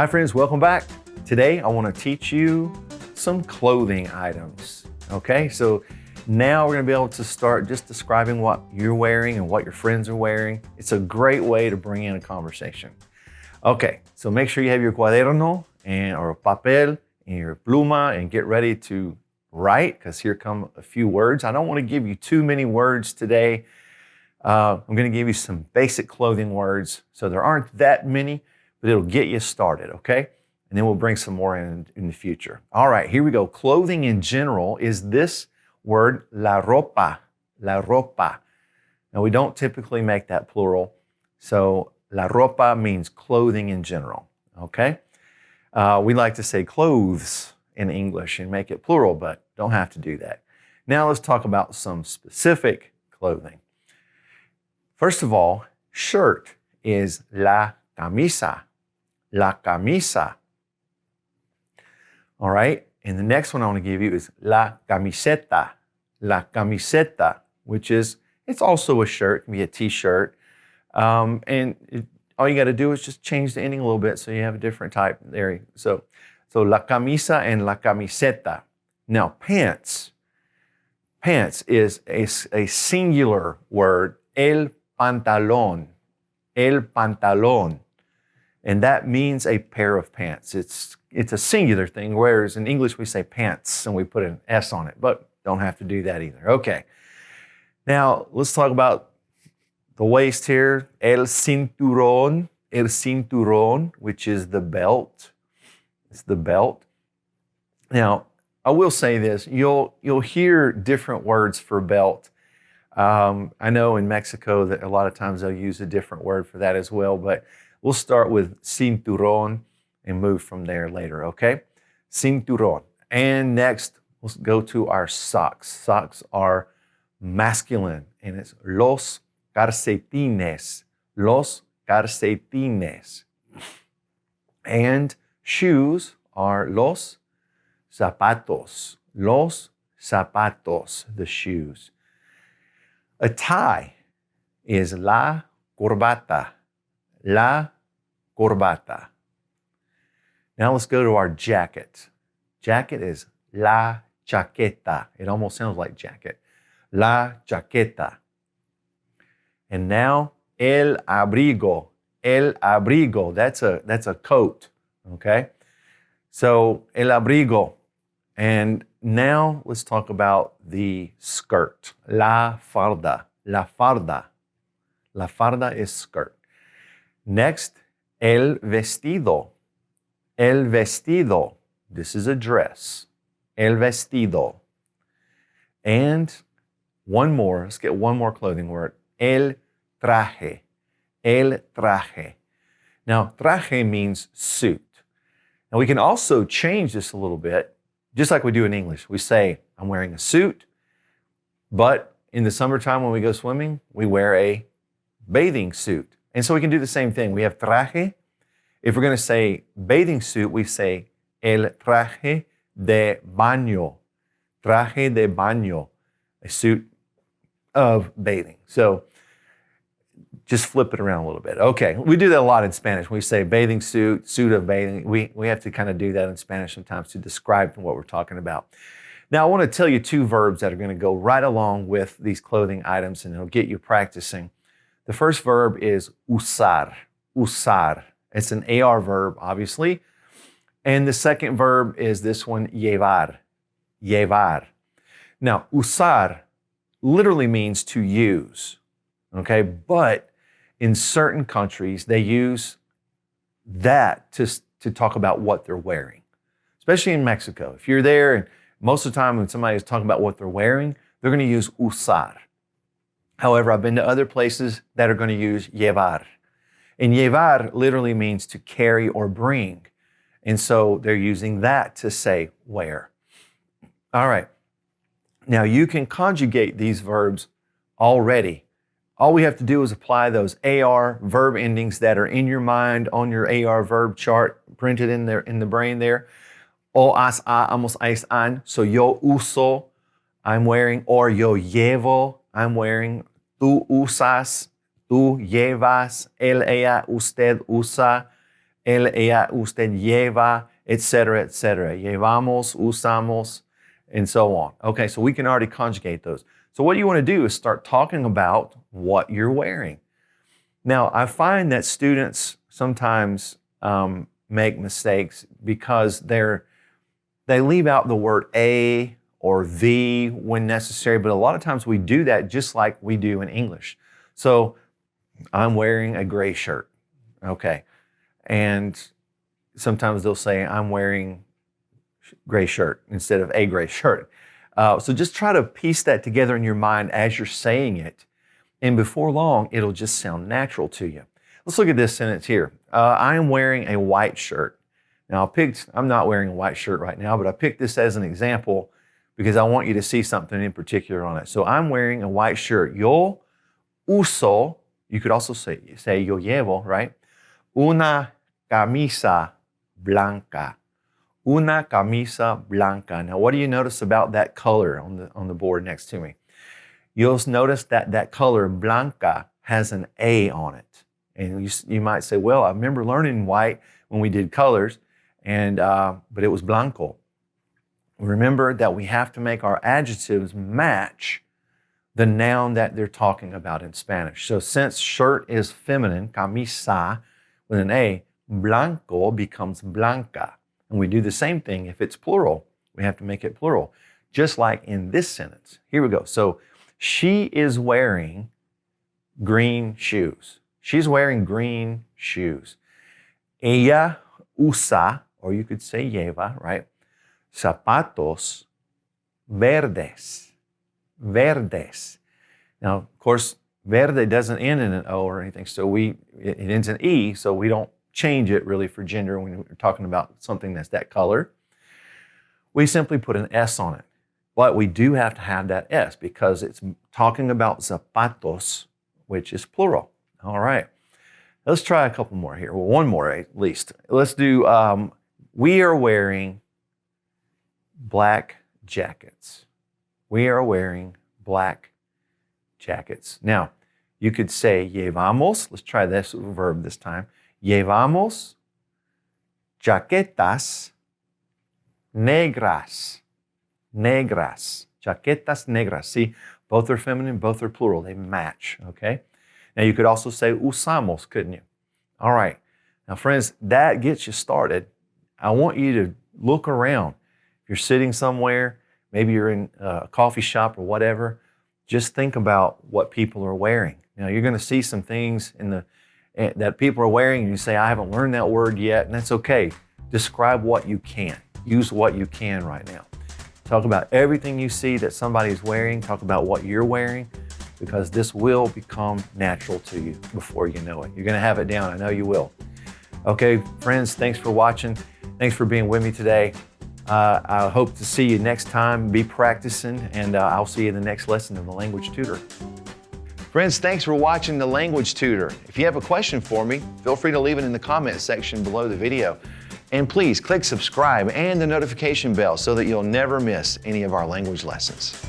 Hi friends, welcome back. Today I want to teach you some clothing items. Okay, so now we're going to be able to start just describing what you're wearing and what your friends are wearing. It's a great way to bring in a conversation. Okay, so make sure you have your cuaderno or papel and your pluma and get ready to write, because here come a few words. I don't want to give you too many words today. I'm going to give you some basic clothing words, so there aren't that many, but it'll get you started, okay? And then we'll bring some more in the future. All right, here we go. Clothing in general is this word, la ropa, la ropa. Now, we don't typically make that plural, so la ropa means clothing in general, okay? We like to say clothes in English and make it plural, but don't have to do that. Now let's talk about some specific clothing. First of all, shirt is la camisa, la camisa. All right, and the next one I want to give you is la camiseta, which is, it's also a shirt, it can be a t-shirt. All you got to do is just change the ending a little bit so you have a different type there. So la camisa and la camiseta. Now, pants. Pants is a singular word, el pantalón, el pantalón. And that means a pair of pants. It's a singular thing, whereas in English we say pants and we put an S on it, but don't have to do that either. Okay. Now, let's talk about the waist here, el cinturón, which is the belt. It's the belt. Now, I will say this, you'll hear different words for belt. I know in Mexico that a lot of times they'll use a different word for that as well, but we'll start with cinturón and move from there later, okay? Cinturón. And next, let's go to our socks. Socks are masculine, and it's los calcetines, los calcetines. And shoes are los zapatos, the shoes. A tie is la corbata, la corbata. Now let's go to our jacket. Jacket is la chaqueta. It almost sounds like jacket. La chaqueta. And now el abrigo. El abrigo, that's a coat, okay? So el abrigo. And now let's talk about the skirt. La farda. La farda. La farda is skirt. Next, el vestido. El vestido. This is a dress. El vestido. And one more. Let's get one more clothing word. El traje. El traje. Now, traje means suit. Now, we can also change this a little bit, just like we do in English. We say, I'm wearing a suit, but in the summertime when we go swimming, we wear a bathing suit. And so we can do the same thing. We have traje. If we're going to say bathing suit, we say el traje de baño. Traje de baño, a suit of bathing. So just flip it around a little bit. Okay, we do that a lot in Spanish. We say bathing suit, suit of bathing. We have to kind of do that in Spanish sometimes to describe what we're talking about. Now, I want to tell you two verbs that are going to go right along with these clothing items, and it'll get you practicing. The first verb is usar, usar. It's an AR verb, obviously. And the second verb is this one, llevar, llevar. Now, usar literally means to use, okay? But in certain countries, they use that to talk about what they're wearing, especially in Mexico. If you're there, and most of the time when somebody is talking about what they're wearing, they're going to use usar. However, I've been to other places that are going to use llevar. And llevar literally means to carry or bring. And so they're using that to say wear. All right. Now you can conjugate these verbs already. All we have to do is apply those AR verb endings that are in your mind on your AR verb chart, printed in there in the brain there. O, as, a, amos, ais, an. So yo uso, I'm wearing, or yo llevo, I'm wearing. Tú usas, tú llevas, él, ella, usted usa, él, ella, usted lleva, etc., etc. Llevamos, usamos, and so on. Okay, so we can already conjugate those. So what you want to do is start talking about what you're wearing. Now, I find that students sometimes make mistakes because they leave out the word a or the when necessary, but a lot of times we do that just like we do in English. So I'm wearing a gray shirt, okay? And sometimes they'll say I'm wearing gray shirt instead of a gray shirt. So just try to piece that together in your mind as you're saying it. And before long, it'll just sound natural to you. Let's look at this sentence here. I am wearing a white shirt. Now I'm not wearing a white shirt right now, but I picked this as an example because I want you to see something in particular on it. So I'm wearing a white shirt. Yo uso, you could also say yo llevo, right? Una camisa blanca. Una camisa blanca. Now, what do you notice about that color on the board next to me? You'll notice that that color, blanca, has an A on it. And you might say, well, I remember learning white when we did colors, but it was blanco. Remember that we have to make our adjectives match the noun that they're talking about in Spanish. So since shirt is feminine, camisa, with an A, blanco becomes blanca. And we do the same thing if it's plural. We have to make it plural, just like in this sentence. Here we go. So she is wearing green shoes. She's wearing green shoes. Ella usa, or you could say lleva, right? Zapatos verdes. Verdes. Now, of course, verde doesn't end in an O or anything, so it ends in E, so we don't change it really for gender when we're talking about something that's that color. We simply put an S on it. But we do have to have that S because it's talking about zapatos, which is plural. All right. Let's try a couple more here. Well, one more at least. Let's do, we are wearing black jackets. We are wearing black jackets. Now, you could say llevamos. Let's try this verb this time. Llevamos chaquetas negras. Negras. Chaquetas negras. See, both are feminine, both are plural. They match, okay? Now, you could also say usamos, couldn't you? All right. Now, friends, that gets you started. I want you to look around. If you're sitting somewhere, maybe you're in a coffee shop or whatever, just think about what people are wearing. Now, you're going to see some things that people are wearing, and you say, I haven't learned that word yet, and that's okay. Describe what you can. Use what you can right now. Talk about everything you see that somebody's wearing. Talk about what you're wearing, because this will become natural to you before you know it. You're going to have it down. I know you will. Okay, friends, thanks for watching. Thanks for being with me today. I hope to see you next time. Be practicing, and I'll see you in the next lesson of the Language Tutor. Friends, thanks for watching the Language Tutor. If you have a question for me, feel free to leave it in the comment section below the video. And please click subscribe and the notification bell so that you'll never miss any of our language lessons.